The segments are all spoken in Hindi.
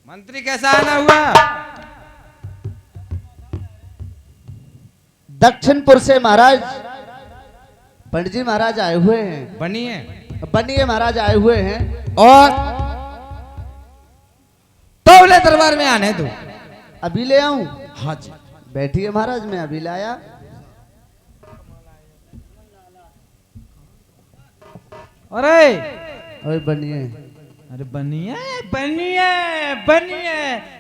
मंत्री कैसा आना हुआ? दक्षिणपुर से महाराज पंडित जी महाराज आए हुए हैं। बनिए महाराज आए हुए हैं। और तौले दरबार में आने दो। अभी ले आऊं? हाँ जी। बैठिए महाराज, मैं अभी लाया। अरे बनिए। अरे बनिए बनिए बनिए,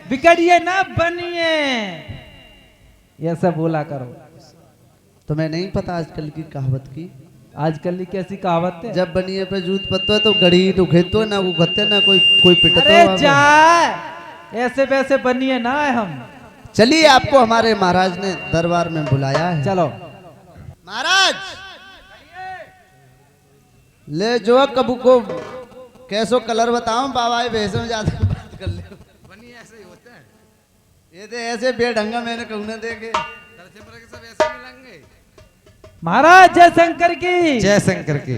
बिगड़िए ना बनिए, ऐसा बोला करो। तुम्हें नहीं पता आजकल की कहावत की? आजकल की कैसी कहावत है? जब बनिए पे जूत पत्तो है तो गड़ी उखेतो ना उखते ना कोई पिटतो। अरे जा, ऐसे वैसे बनिए ना है हम। चलिए, आपको हमारे महाराज ने दरबार में बुलाया है। चलो महाराज ले जो कबू को कैसो कलर बताऊं, बाबा भैंसों में ज्यादा बात कर ले। बनिए ऐसे ही होते हैं। ये तो ऐसे बेढंगा मैंने कहूं ना देखे। सब ऐसे मिलेंगे। महाराज जय शंकर की। जय शंकर की।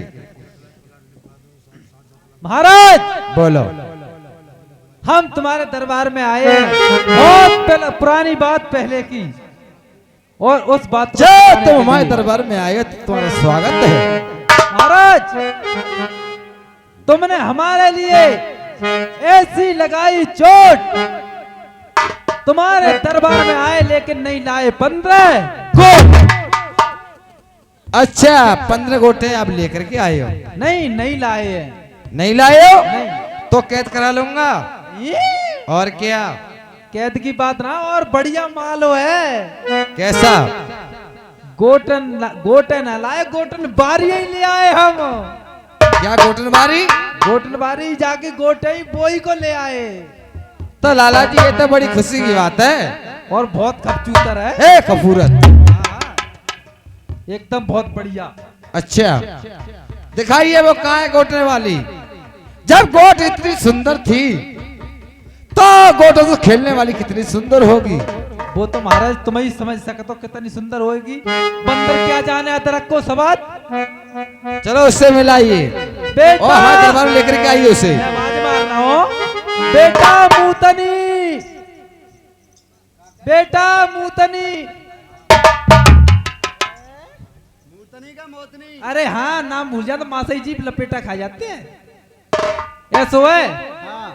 महाराज बोलो। हम तुम्हारे दरबार में आए हैं, बहुत पुरानी बात पहले की, और उस बात को जब तुम हमारे दरबार में आए तो तुम्हारा स्वागत है। महाराज तुमने हमारे लिए ऐसी लगाई चोट, तुम्हारे दरबार में आए लेकिन नहीं लाए 15 गोट। अच्छा, 15 गोटे आप लेकर के आए हो? नहीं लाए हैं। नहीं लाए हो? नहीं। तो कैद करा लूंगा। और क्या? कैद की बात ना, और बढ़िया माल है। कैसा? गोटन लाए, गोटन बारी ही ले आए हम। क्या गोटन बारी? गोटन बारी जाके गोटे ही बोई को ले आए। तो लाला जी ये तो बड़ी खुशी की बात है। और बहुत खपचूतर है। ए खफूरत, एकदम बहुत बढ़िया। अच्छा दिखाइए वो कहाँ है गोटने वाली। जब गोट इतनी सुंदर थी तो गोटों से खेलने वाली कितनी सुंदर होगी। वो तो महाराज तुम ही समझ सके तो कितनी सुंदर होगी। बंदर क्या जाने अदरक को सवाद। चलो उससे मिलाइए बेटा, और हमारे दरबार में लेकर के आइए उसे। आवाज मारना हो। बेटा मूतनी, बेटा मूतनी। का मोतनी। अरे हाँ, नाम भूल जा तो मासाई जी लपेटा खा जाते हैं। ऐसो है। हाँ।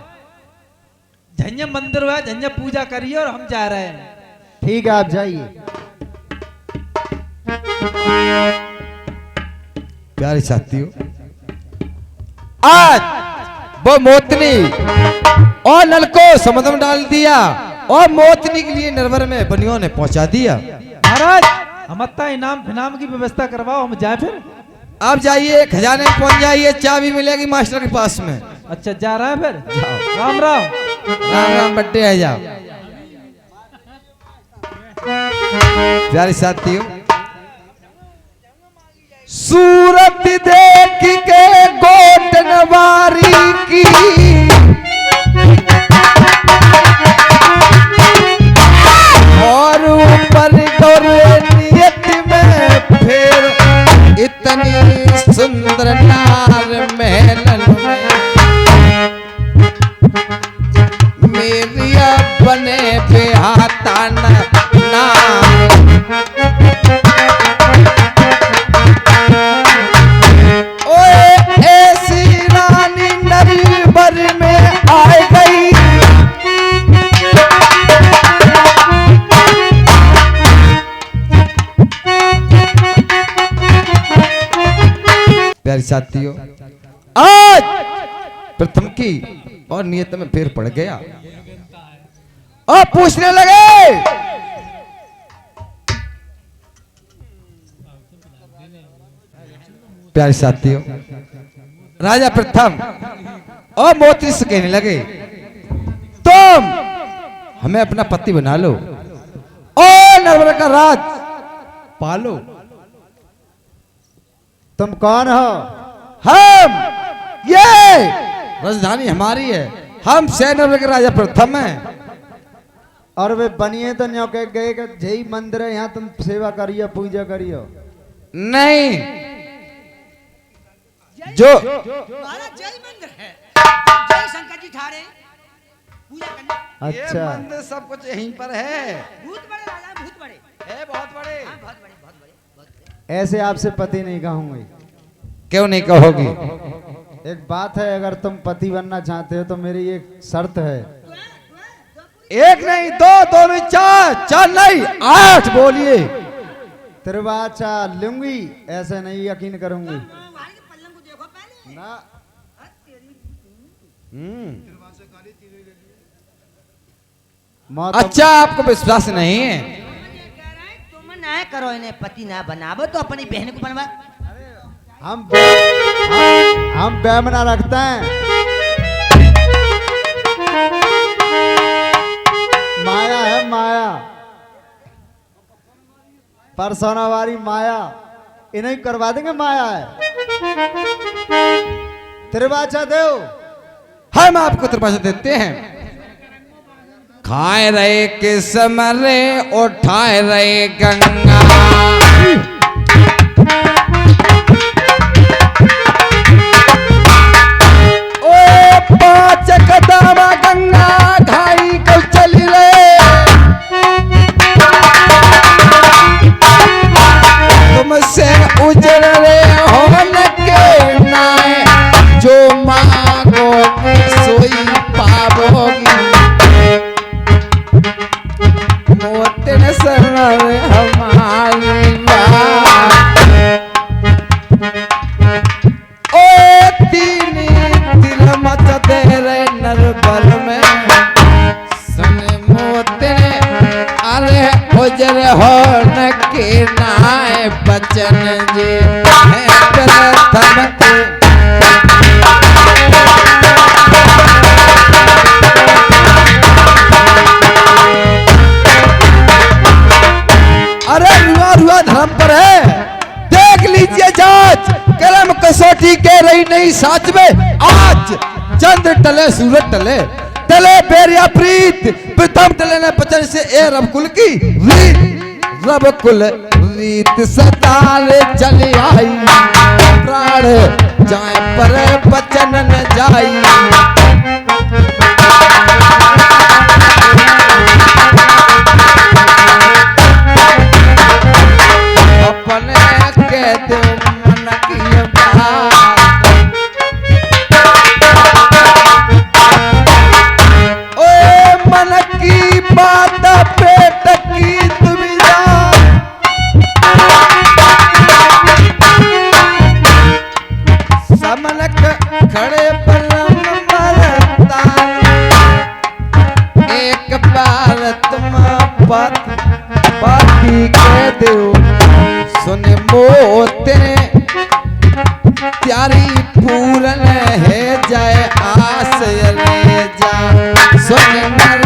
झंझा मंदिर हुआ, झंझा पूजा करिए और हम जा रहे हैं। ठीक है, आप जाइए। प्यारे साथियों, आज वो मोतनी और नल को समुद्र में डाल दिया और मोतनी के लिए निर्भर में बनियों ने पहुंचा दिया। महाराज हम अत्ता इनाम फिनाम की व्यवस्था करवाओ, हम जाए फिर। आप जाइए, खजाने में पहुंच जाइए, चाबी मिलेगी मास्टर के पास में। अच्छा जा रहा है फिर। जाओ। राम राम। राम राम बड्डे है, जाओ। प्यारे साथियों, सूरत देख के गोटनवारी की और ऊपर नियत में फिर इतनी सुंदर नार महलन में मेरिया बने बेहाता नाम। ओए ऐसी रानी नरीबर में आ गई, प्यारे साथियों, आज प्रथम की और नियत में फेर पड़ गया और पूछने लगे, प्यारे साथियों, राजा प्रथम और मोती से कहने लगे, तुम हमें अपना पति बना लो और नर्मदा का राज पालो। तुम कौन हो? हम, ये राजधानी हमारी है, हम सैनवर के राजा प्रथम हैं। और वे बनिए तो न्यो के गए कि जय मंदिर है, यहाँ तुम सेवा करियो, पूजा करियो। नहीं, जो महाराज जय मंदिर है, जय शंकर जी ठाड़े पूजा करने। अच्छा। ये मंदिर सब कुछ यहीं पर है। भूत बड़े राजा, भूत बड़े। है बहुत बड़े। हाँ, बहुत बड़े, बहुत बड़े, बहुत बड़े। ऐसे आपसे पति नहीं कहूंगी। क्यों नहीं कहोगी? एक बात है, अगर तुम पति बनना चाहते हो तो मेरी एक शर्त है। एक नहीं, दो, दो नहीं, चार, चार नहीं, 8 बोलिए। त्रिवाचा लूंगी, ऐसे नहीं यकीन करूंगी। वहाँ के पल्लम को देखो पहले। ना हाँ, तेरी। मौत अच्छा, आपको विश्वास नहीं है? ये कह रहा है, तुम ना करो इन्हें पति ना बनावो तो अपनी बहन को बनवा। हम बैमना रखते हैं। माया है माया, परसोना वाली माया, इन्हें करवा देंगे। माया है। त्रिवाचा देव, हम आपको त्रिभाषा देते हैं। खाए रहे किस्म रे, उठाए रहे गंगा। ओ 5 कदम गंगा घाई को चली रे। तुमसे उजड़ रे होन के नाय, जो मांगोगी सोई पावोगी। मोतन सर हमारी बात। ओ तीनी दिल मच दे रे नरबल में। सुन मोतन अरे उजर हो न के नाय बचन जी है प्रथम के। अरे रुआ रुआ धर्म पर है, देख लीजिए जांच। कलम कसौटी कह रही नहीं साच में। आज चंद्र टले सूरज टले, टले बेरिया प्रीत, प्रथम टले न बचन से ए रब कुल की रीत। रब कुल रीत सताल चली आई, प्राण जाए पर बचन न जाई। अपने कह दो मन की बात। ओए मन की बात पेट की दुविधा। समनक खड़े पलम मरता, एक बार तुम बाती कह दो। सुन मोते प्यारी पूरन है जाए आस ले जा। सुन मर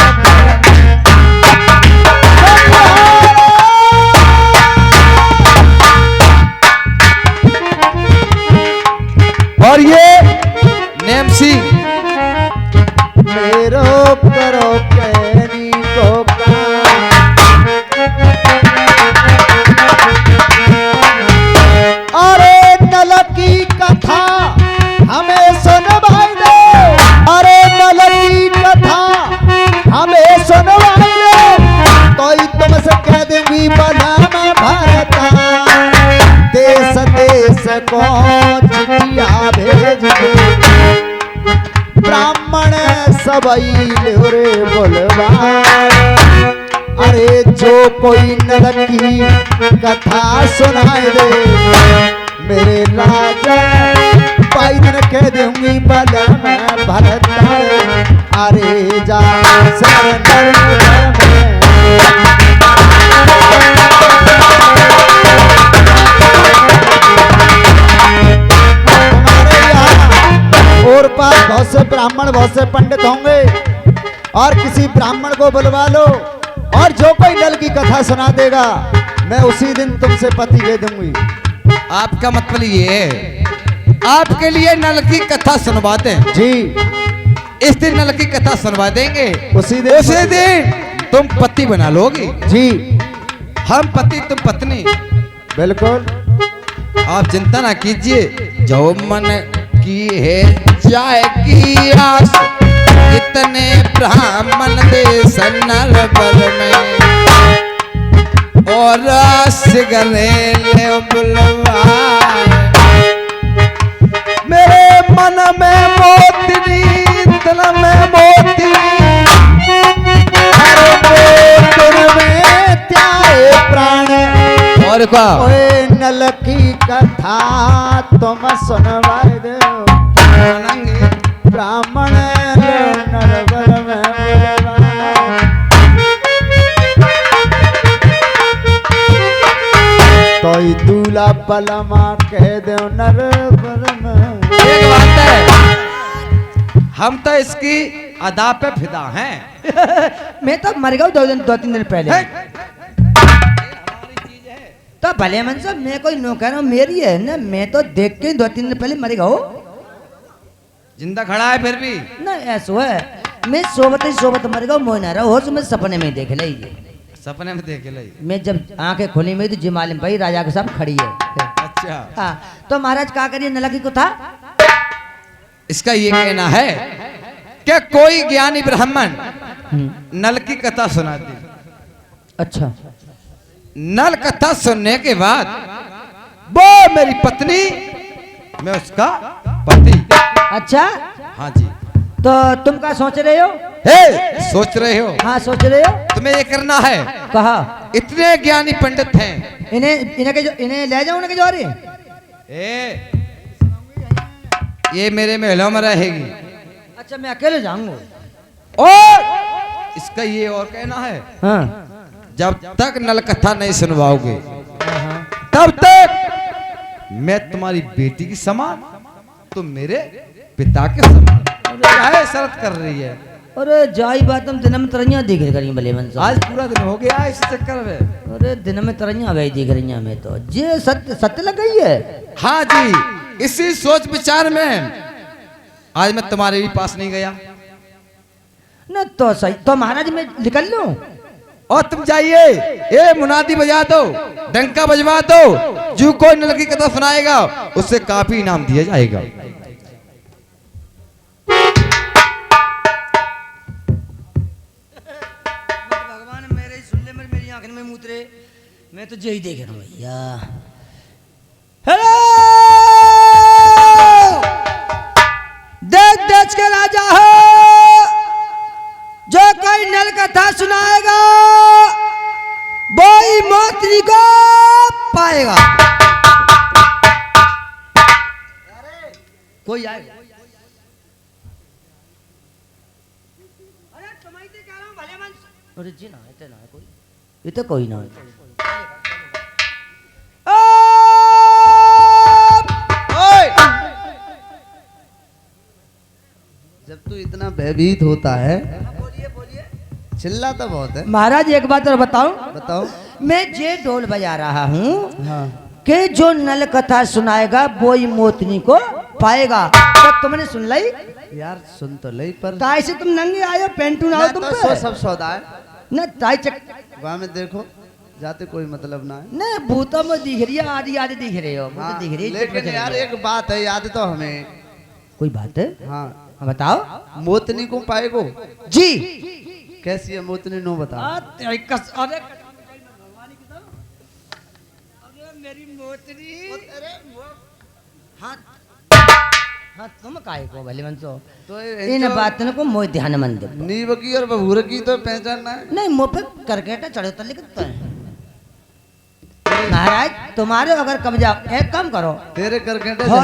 और ये नेमसी मेरो करो कहनी को अरे नल की कथा हमें सुनवाई दे। अरे नल की कथा हमें सुनवाई दे। तो ही तुमसे कह दूंगी बनाना भारता। देश देश को चिट्ठिया भेज दे। ब्राह्मण सबई रे बोलवा। अरे जो कोई नरकी कथा सुनाए दे, मेरे राजा पाई दिन कह दूंगी बल में भरता। अरे जा और पास बहुत से ब्राह्मण बहुत से पंडित होंगे, और किसी ब्राह्मण को बुलवा लो, और जो कोई नल की कथा सुना देगा मैं उसी दिन तुमसे पति दे दूंगी। आपका मतलब ये है, आपके लिए नल की कथा सुनवा दें? जी, इस दिन नल की कथा सुनवा देंगे। उसी दिन तुम पति बना लोगी। जी हम पति तुम पत्नी। बिल्कुल। आप चिंता ना कीजिए, जो मन की है जाएगी आस। इतने ब्राह्मण देश नर बर में और सिगरेले बुलवाए मेरे मन में मोतनी दिल में मोतनी हर मोतन में त्याए प्राण और का ओए नल की कथा तुम सुनवाए दो ब्राह्मण नरवर में बुलवाए। तो दूल्हा पलमा कह दो नरवर में। एक बात है हम तो इसकी अदा पे फिदा हैं। मैं तो मर गया 2-3 दिन पहले। तो भले मन से मैं कोई नो कह रहा हूँ मेरी है ना, मैं तो देख के 2-3 दिन पहले मर गया हो। जिंदा खड़ा है फिर भी ना ऐसा है मैं सोबत मर गया मोह ना रहा हो मैं सपने में देख लीजिए। सपने में देख ले। मैं जब आंखें खोली में तो जी मालिम भाई राजा के साथ खड़ी है। अच्छा हाँ तो महाराज क्या करिए नलकी को था। इसका ये कहना है कि कोई ज्ञानी ब्राह्मण नल की कथा सुनाती। अच्छा नल कथा सुनने के बाद वो मेरी पत्नी मैं उसका पति। अच्छा हाँ जी। तो तुम क्या सोच रहे हो। हे सोच रहे हो हाँ सोच रहे हो। तुम्हें ये करना है। कहा इतने ज्ञानी पंडित हैं इन्हें ले जाओ उनके जोरे। ए, ये मेरे महलों में रहेगी। अच्छा मैं अकेले जाऊंगा। और इसका ये और कहना है हाँ जब तक नल कथा नहीं सुनवाओगे तब तक मैं तुम्हारी बेटी की समान तुम मेरे पिता के समान। क्या शर्त कर रही है। अरे जाई बात हम दिन में तरैया दिख रही भले मन से। आज पूरा दिन हो गया इस चक्कर में। अरे दिन में तरैया गई दिख रही में तो जे सत्य लग गई है। हाँ जी इसी सोच विचार में आज मैं तुम्हारे भी पास नहीं गया। न तो सही तो महाराज मैं निकल लूं। और तुम जाइए ये मुनादी बजा दो डंका बजवा दो जो कोई नल की कथा सुनाएगा उससे काफी इनाम दिया जाएगा। भगवान मेरे सुन ले मेरी आंख में मुतरे मैं तो यही देख रहा हूँ भैया। हेलो देश देश के राजा हो जो कोई नल कथा सुनाएगा वो ही मोत्री को पाएगा। कोई आएगा। अरे तुम्हारी तो कह रहा हूँ भले मन से। अरे जी ना इतना कोई ये तो कोई ना है। जब तू इतना भयभीत होता है बोलिए चिल्लाता बहुत है। महाराज एक बात और बताऊं। बताओ। मैं जे ढोल बजा रहा हूँ हाँ कि जो नल कथा सुनाएगा वो ही मोतनी को पाएगा। तो तुमने सुन ली यार सुन तो ले पर ताई से तुम नंगे आए हो पेंटू ना हो तुम तो पे सब सौदा है न ताई चक वहां में देखो जाते कोई मतलब ना है। न भूतों में दिख रही है आधी आधी दिख रहे हो भूत हाँ, दिख रही है लेकिन यार एक बात है याद तो हमें। कोई बात है हाँ बताओ। मोतनी को पाएगो जी कैसी है मोतनी नो बता। अरे मेरी मोतनी हाँ हाँ तुम काहे को भले मन सो तो इन बातों को मोह ध्यान मंद नीव की और बबूर की तो पहचानना है। नहीं मुँह पे करकेटा चढ़े तो लिखते हैं। महाराज तुम्हारे अगर कब्जा एक काम करो तेरे करके हो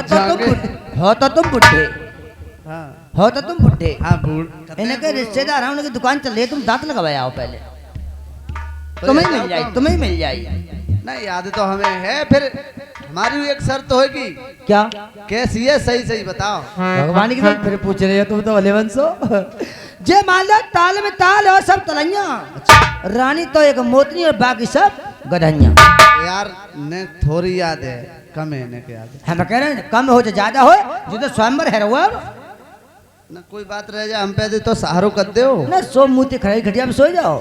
तो तुम बुढ़े हाँ हो तो तुम बुढ़े हाँ बूढ़ इनके रिश्तेदार हैं उनकी दुकान चल रही है तुम दांत लगवाए आओ पहले तो तुम्हें ऐसा मिल जाए काम- तुम्हें मिल जाए। नहीं याद तो हमें है फिर हमारी भी एक शर्त होगी। क्या कैसी है सही सही बताओ। भगवान की तरफ फिर पूछ रहे हो तुम तो भले बंसो। जे मान लो ताल में ताल और सब तलैया रानी तो एक मोतनी और बाकी सब गधैया। यार ने थोड़ी याद है कम है ने याद है हम कह रहे हैं कम हो चाहे ज्यादा हो जो तो स्वयंवर है रहुआ ना कोई बात रह जाए हम पे दे तो सहारो कर दे हो। ना सो मूर्ति खड़ी घटिया में सो जाओ।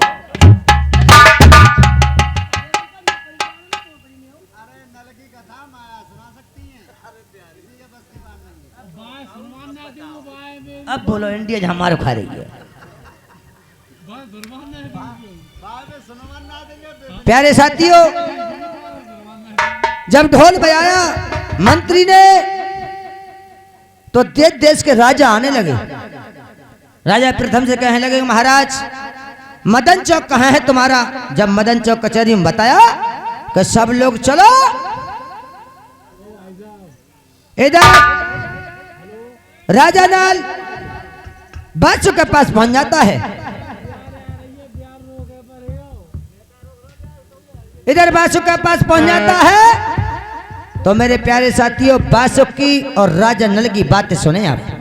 अब बोलो इंडिया हमारे खा रही है। प्यारे साथियों, जब ढोल बजाया मंत्री ने तो देश देश के राजा आने लगे। राजा प्रथम से कहने लगे महाराज मदन चौक कहाँ है तुम्हारा। जब मदन चौक कचहरी में बताया कि सब लोग चलो इधर, राजा नाल बासु के पास पहुंच जाता है। इधर बासु के पास पहुंच जाता है तो मेरे प्यारे साथियों बासु की और राजा नल की बातें सुने आप।